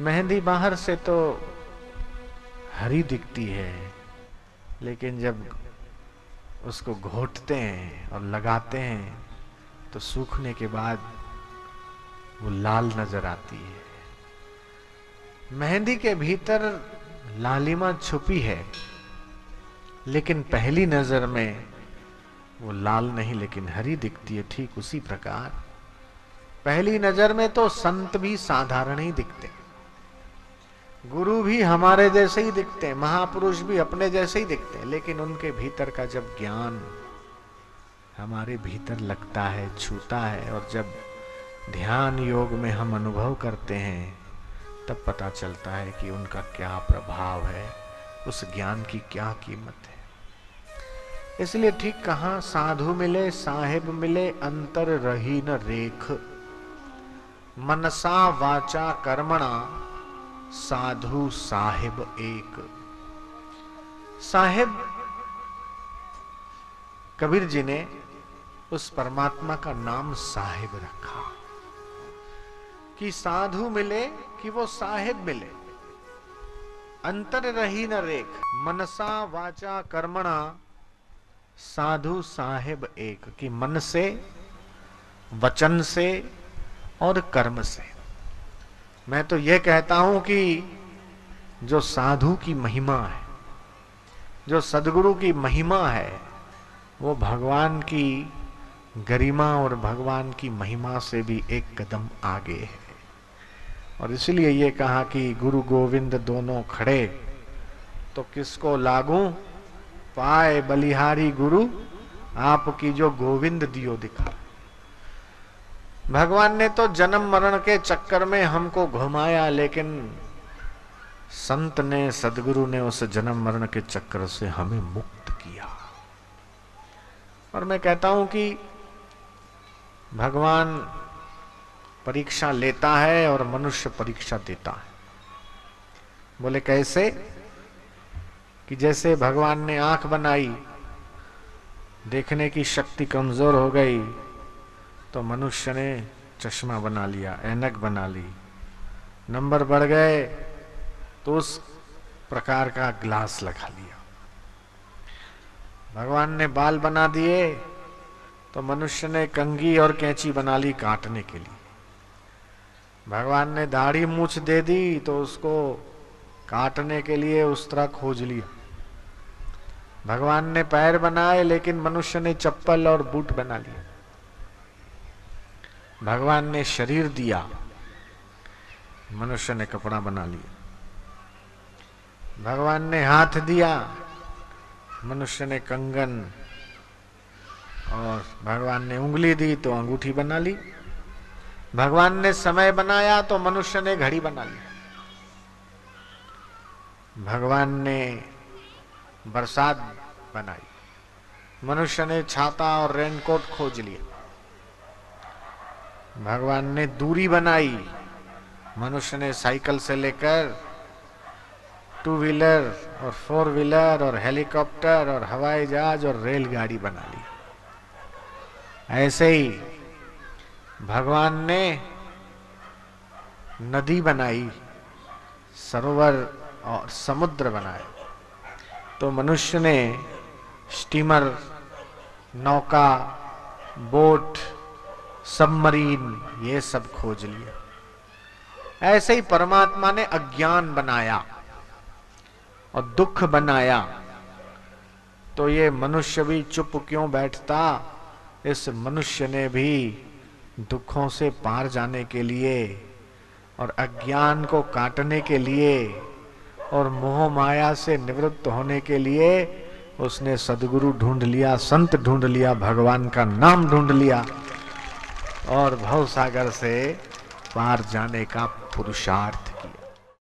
मेहंदी बाहर से तो हरी दिखती है, लेकिन जब उसको घोटते हैं और लगाते हैं तो सूखने के बाद वो लाल नजर आती है। मेहंदी के भीतर लालिमा छुपी है, लेकिन पहली नजर में वो लाल नहीं लेकिन हरी दिखती है। ठीक उसी प्रकार पहली नजर में तो संत भी साधारण ही दिखते, गुरु भी हमारे जैसे ही दिखते, महापुरुष भी अपने जैसे ही दिखते, लेकिन उनके भीतर का जब ज्ञान हमारे भीतर लगता है, छूता है, और जब ध्यान योग में हम अनुभव करते हैं, तब पता चलता है कि उनका क्या प्रभाव है, उस ज्ञान की क्या कीमत है। इसलिए ठीक कहा, साधु मिले साहेब मिले अंतर रही न रेख, मनसा वाचा कर्मणा साधु साहिब एक। साहिब कबीर जी ने उस परमात्मा का नाम साहिब रखा कि साधु मिले कि वो साहिब मिले, अंतर रही न रेख, मनसा वाचा कर्मणा साधु साहिब एक, कि मन से, वचन से और कर्म से। मैं तो यह कहता हूं कि जो साधु की महिमा है, जो सदगुरु की महिमा है, वो भगवान की गरिमा और भगवान की महिमा से भी एक कदम आगे है। और इसलिए ये कहा कि गुरु गोविंद दोनों खड़े तो किसको लागू, पाए बलिहारी गुरु आपकी जो गोविंद दियो दिखा। भगवान ने तो जन्म मरण के चक्कर में हमको घुमाया, लेकिन संत ने, सदगुरु ने उस जन्म मरण के चक्कर से हमें मुक्त किया। और मैं कहता हूं कि भगवान परीक्षा लेता है और मनुष्य परीक्षा देता है। बोले कैसे? कि जैसे भगवान ने आंख बनाई, देखने की शक्ति कमजोर हो गई, तो मनुष्य ने चश्मा बना लिया, ऐनक बना ली। नंबर बढ़ गए तो उस प्रकार का ग्लास लगा लिया। भगवान ने बाल बना दिए तो मनुष्य ने कंघी और कैंची बना ली काटने के लिए। भगवान ने दाढ़ी मूछ दे दी तो उसको काटने के लिए उस तरह खोज लिया। भगवान ने पैर बनाए, लेकिन मनुष्य ने चप्पल और बूट बना लिया। भगवान ने शरीर दिया, मनुष्य ने कपड़ा बना लिया। भगवान ने हाथ दिया, मनुष्य ने कंगन, और भगवान ने उंगली दी तो अंगूठी बना ली। भगवान ने समय बनाया तो मनुष्य ने घड़ी बना ली। भगवान ने बरसात बनाई, मनुष्य ने छाता और रेनकोट खोज लिया। भगवान ने दूरी बनाई, मनुष्य ने साइकिल से लेकर टू व्हीलर और फोर व्हीलर और हेलीकॉप्टर और हवाई जहाज और रेलगाड़ी बना ली। ऐसे ही भगवान ने नदी बनाई, सरोवर और समुद्र बनाए, तो मनुष्य ने स्टीमर, नौका, बोट, सबमरीन, ये सब खोज लिया। ऐसे ही परमात्मा ने अज्ञान बनाया और दुख बनाया, तो ये मनुष्य भी चुप क्यों बैठता? इस मनुष्य ने भी दुखों से पार जाने के लिए और अज्ञान को काटने के लिए और मोह माया से निवृत्त होने के लिए उसने सदगुरु ढूंढ लिया, संत ढूंढ लिया, भगवान का नाम ढूंढ लिया और भवसागर से पार जाने का पुरुषार्थ